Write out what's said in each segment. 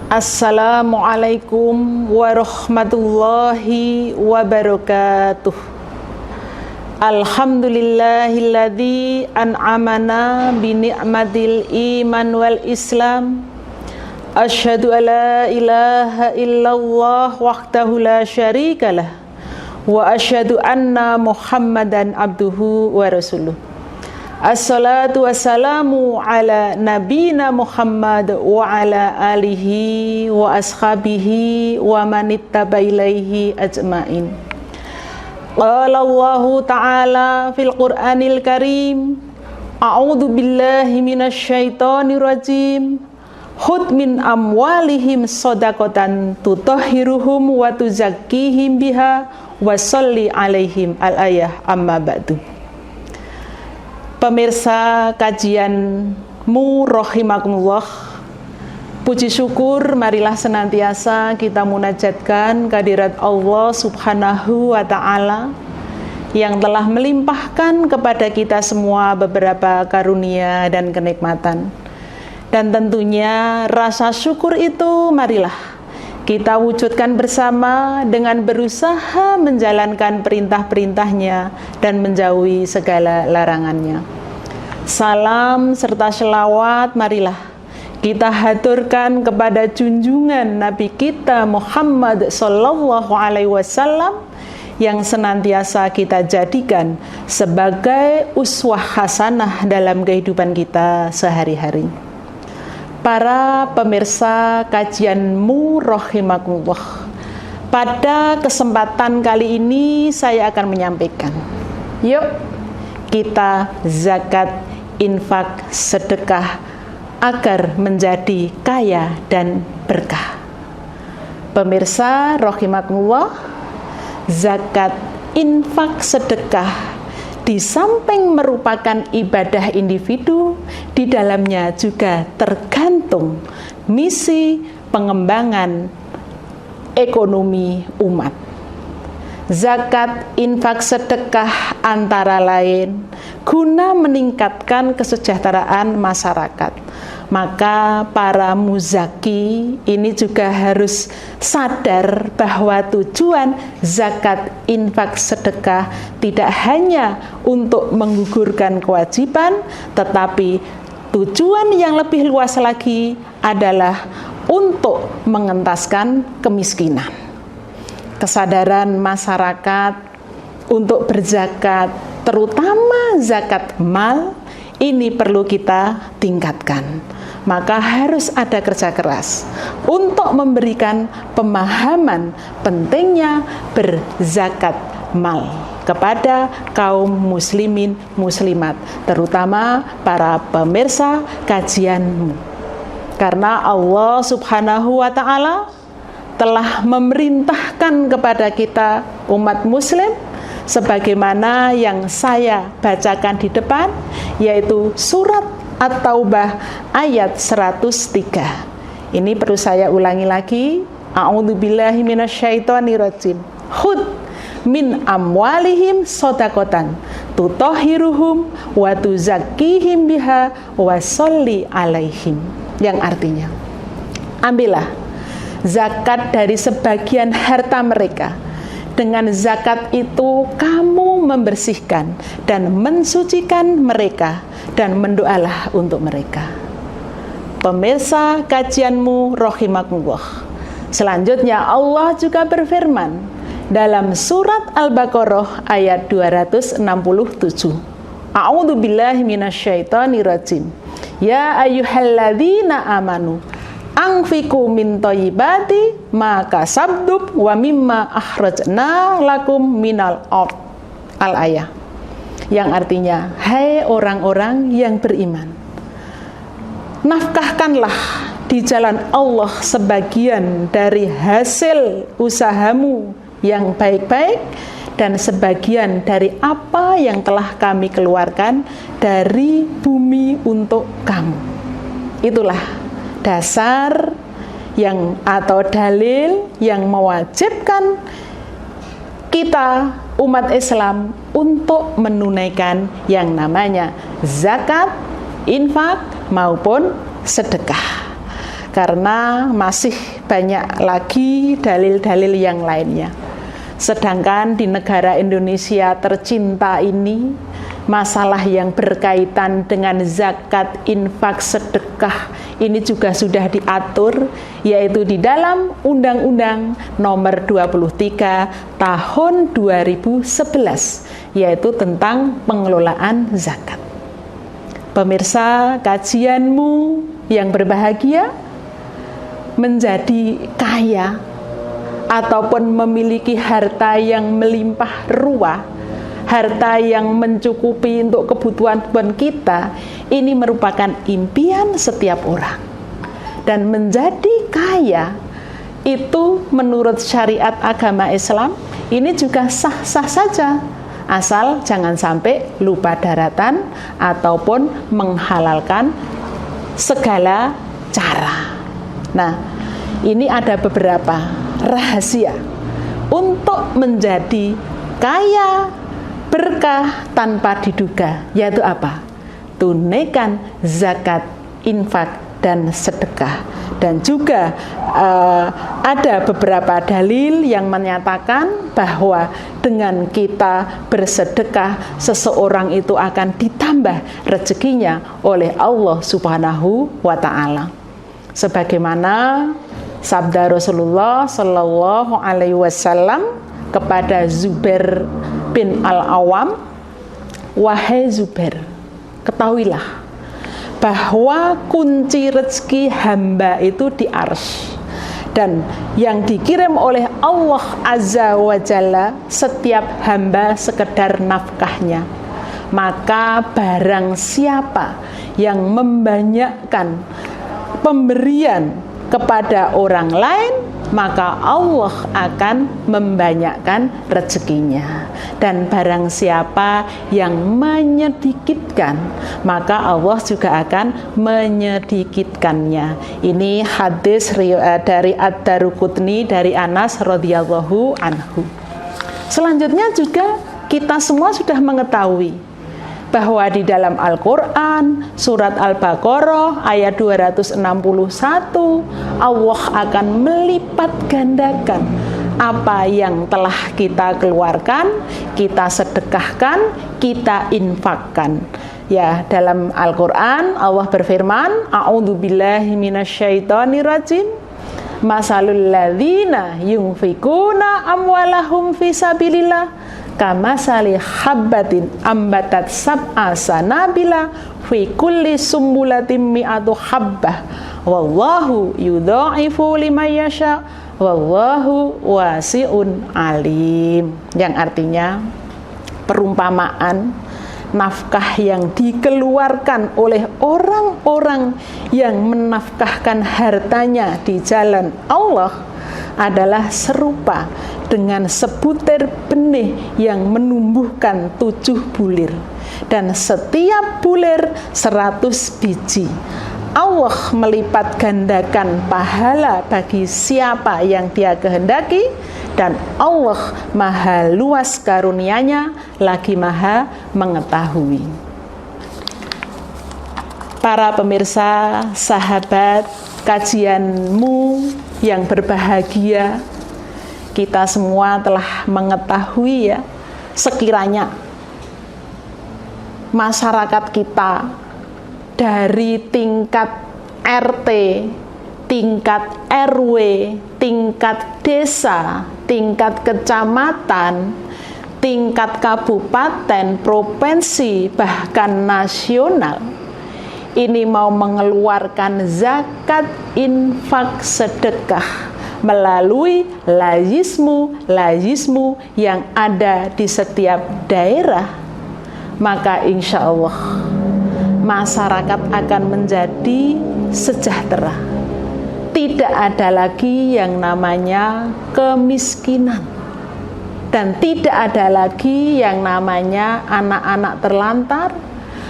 Assalamualaikum warahmatullahi wabarakatuh. Alhamdulillahilladzi an'amana bi ni'matil iman wal islam. Asyhadu alla ilaha illallah wahdahu la syarikalah wa asyhadu anna Muhammadan abduhu wa rasuluh. Assalatu wassalamu ala nabina Muhammad wa ala alihi wa ashabihi wa manittaba ilaihi ajmain. Qala Allahu ta'ala fil Qur'anil Karim, a'udzu billahi minasyaitonir rajim. Khudh min amwalihim shadaqatan tutahhiruhum wa tuzakkihim biha wa sholli alaihim. Al-ayah amma ba'du. Pemirsa kajianmu rahimakumullah, puji syukur marilah senantiasa kita munajatkan kehadirat Allah subhanahu wa ta'ala yang telah melimpahkan kepada kita semua beberapa karunia dan kenikmatan. Dan tentunya rasa syukur itu marilah kita wujudkan bersama dengan berusaha menjalankan perintah-perintahnya dan menjauhi segala larangannya. Salam serta selawat marilah kita haturkan kepada junjungan Nabi kita Muhammad sallallahu alaihi wasallam yang senantiasa kita jadikan sebagai uswah hasanah dalam kehidupan kita sehari-hari. Para pemirsa kajianmu rahimakumullah, pada kesempatan kali ini saya akan menyampaikan, yuk kita zakat, infak, sedekah agar menjadi kaya dan berkah. Pemirsa rahimakumullah, zakat, infak, sedekah di samping merupakan ibadah individu, di dalamnya juga tergantung misi pengembangan ekonomi umat. Zakat, infak, sedekah antara lain guna meningkatkan kesejahteraan masyarakat. Maka para muzaki ini juga harus sadar bahwa tujuan zakat, infak, sedekah tidak hanya untuk menggugurkan kewajiban, tetapi tujuan yang lebih luas lagi adalah untuk mengentaskan kemiskinan. Kesadaran masyarakat untuk berzakat, terutama zakat mal, ini perlu kita tingkatkan. Maka harus ada kerja keras untuk memberikan pemahaman pentingnya berzakat mal kepada kaum muslimin muslimat, terutama para pemirsa kajianmu. Karena Allah subhanahu wa ta'ala telah memerintahkan kepada kita umat muslim sebagaimana yang saya bacakan di depan, yaitu surat At-Taubah ayat 103. Ini perlu saya ulangi lagi. A'udzubillahi minasyaitonirrajim. Khudh min amwalihim shadaqatan tutahhiruhum wa tuzakkihim biha wa sholli alaihim. Yang artinya, ambillah zakat dari sebagian harta mereka. Dengan zakat itu kamu membersihkan dan mensucikan mereka dan mendoalah untuk mereka. Pemirsa kajianmu rahimakumullah. Selanjutnya Allah juga berfirman dalam surat Al-Baqarah ayat 267. A'udzubillahi minasyaitonirrajim. Ya ayyuhalladzina amanu anfiqu min thayyibati ma kasabtum wa mimma akhrajna lakum minal ard. Al-ayah. Yang artinya, hai orang-orang yang beriman, nafkahkanlah di jalan Allah sebagian dari hasil usahamu yang baik-baik dan sebagian dari apa yang telah kami keluarkan dari bumi untuk kamu. Itulah dasar yang atau dalil yang mewajibkan kita umat Islam untuk menunaikan yang namanya zakat, infak maupun sedekah. karena masih banyak lagi dalil-dalil yang lainnya. Sedangkan di negara Indonesia tercinta ini, masalah yang berkaitan dengan zakat, infak, sedekah ini juga sudah diatur, yaitu di dalam Undang-Undang Nomor 23 Tahun 2011, yaitu tentang pengelolaan zakat. Pemirsa, kajianmu yang berbahagia, menjadi kaya ataupun memiliki harta yang melimpah ruah, harta yang mencukupi untuk kebutuhan kita, ini merupakan impian setiap orang. Dan menjadi kaya itu menurut syariat agama Islam ini juga sah-sah saja, asal jangan sampai lupa daratan ataupun menghalalkan segala cara. Nah, ini ada beberapa rahasia untuk menjadi kaya berkah tanpa diduga, yaitu apa? Tunaikan zakat, infak, dan sedekah. Dan juga ada beberapa dalil yang menyatakan bahwa dengan kita bersedekah, seseorang itu akan ditambah rezekinya oleh Allah Subhanahu wa Ta'ala. Sebagaimana sabda Rasulullah Shallallahu Alaihi Wasallam kepada Zubair bin Al-Awam, wahai Zubair, ketahuilah bahwa kunci rezeki hamba itu di arsy, dan yang dikirim oleh Allah Azza wa Jalla setiap hamba sekedar nafkahnya. Maka barang siapa yang membanyakkan pemberian kepada orang lain, maka Allah akan membanyakkan rezekinya. Dan barang siapa yang menyedikitkan, maka Allah juga akan menyedikitkannya. Ini hadis dari Ad-Daruqutni dari Anas radhiyallahu anhu. Selanjutnya juga kita semua sudah mengetahui bahwa di dalam Al-Quran surat Al-Baqarah ayat 261 Allah akan melipat gandakan apa yang telah kita keluarkan, kita sedekahkan, kita infakkan. Ya, dalam Al-Quran Allah berfirman, a'udzubillahi minasyaitonirrajim, masalul ladzina yunfikuna amwalahum fisabilillah kamasali habbatin ambatat sab'a sanabila fi kulli sumbulatin mi'atu habbah wallahu yudha'ifu liman yasha wallahu wasi'un alim. Yang artinya perumpamaan nafkah yang dikeluarkan oleh orang-orang yang menafkahkan hartanya di jalan Allah adalah serupa dengan sebutir benih yang menumbuhkan 7 bulir, dan setiap bulir 100 biji. Allah melipat gandakan pahala bagi siapa yang Dia kehendaki, dan Allah maha luas karunia-Nya, lagi maha mengetahui. Para pemirsa, sahabat kajianmu yang berbahagia, kita semua telah mengetahui ya, sekiranya masyarakat kita dari tingkat RT, tingkat RW, tingkat desa, tingkat kecamatan, tingkat kabupaten, provinsi, bahkan nasional, ini mau mengeluarkan zakat, infak, sedekah melalui lazismu yang ada di setiap daerah, maka insya Allah masyarakat akan menjadi sejahtera. Tidak ada lagi yang namanya kemiskinan, dan tidak ada lagi yang namanya anak-anak terlantar,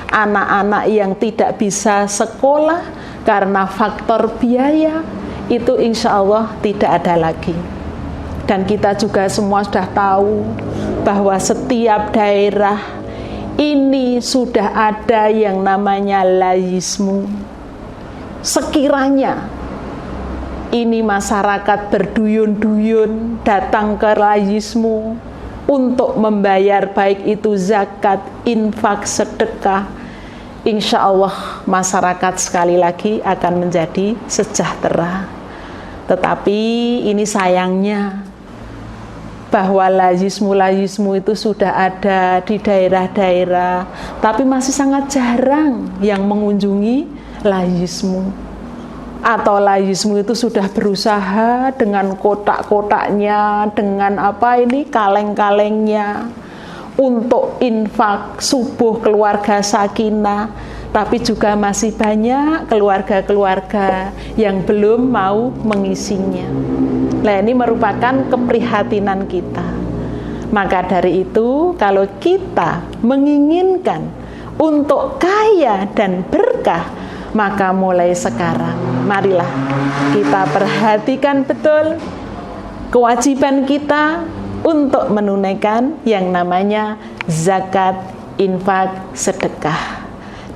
anak-anak yang tidak bisa sekolah karena faktor biaya. Itu insya Allah tidak ada lagi. Dan kita juga semua sudah tahu bahwa setiap daerah ini sudah ada yang namanya laizisme. Sekiranya ini masyarakat berduyun-duyun datang ke Layismu untuk membayar baik itu zakat, infak, sedekah, insya Allah masyarakat sekali lagi akan menjadi sejahtera. Tetapi ini sayangnya bahwa Layismu itu sudah ada di daerah-daerah, tapi masih sangat jarang yang mengunjungi Layismu. Atau Layismu itu sudah berusaha dengan kotak-kotaknya, dengan kaleng-kalengnya untuk infak subuh keluarga sakinah, tapi juga masih banyak keluarga-keluarga yang belum mau mengisinya. Nah, ini merupakan keprihatinan kita. Maka dari itu, kalau kita menginginkan untuk kaya dan berkah, maka mulai sekarang marilah kita perhatikan betul kewajiban kita untuk menunaikan yang namanya zakat, infak, sedekah.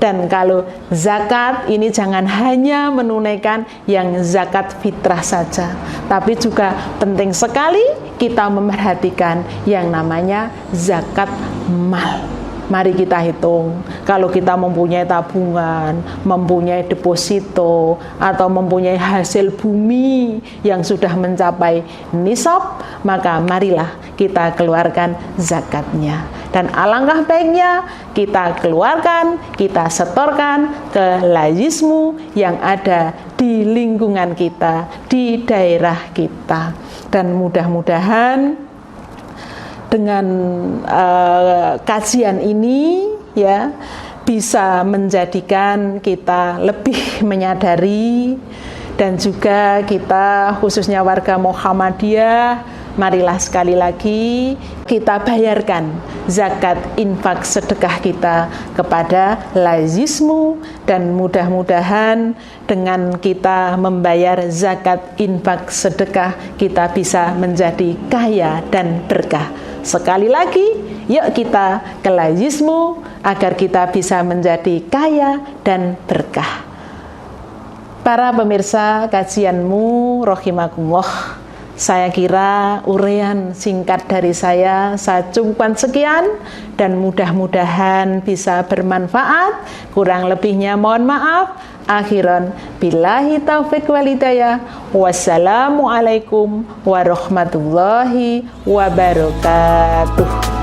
Dan kalau zakat ini jangan hanya menunaikan yang zakat fitrah saja, tapi juga penting sekali kita memperhatikan yang namanya zakat mal. Mari kita hitung, kalau kita mempunyai tabungan, mempunyai deposito, atau mempunyai hasil bumi yang sudah mencapai nisab, maka marilah kita keluarkan zakatnya. Dan alangkah baiknya kita keluarkan, kita setorkan ke Layismu yang ada di lingkungan kita, di daerah kita. Dan mudah-mudahan dengan kajian ini ya bisa menjadikan kita lebih menyadari, dan juga kita khususnya warga Muhammadiyah, marilah sekali lagi kita bayarkan zakat, infak, sedekah kita kepada Layismu, dan mudah-mudahan dengan kita membayar zakat, infak, sedekah kita bisa menjadi kaya dan berkah. Sekali lagi, yuk kita ke Layismu agar kita bisa menjadi kaya dan berkah. Para pemirsa kajianmu rahimakumullah, saya kira uraian singkat dari saya cukupkan sekian, dan mudah-mudahan bisa bermanfaat. Kurang lebihnya mohon maaf. Akhiran billahi taufiq wal hidayah. Wassalamualaikum warahmatullahi wabarakatuh.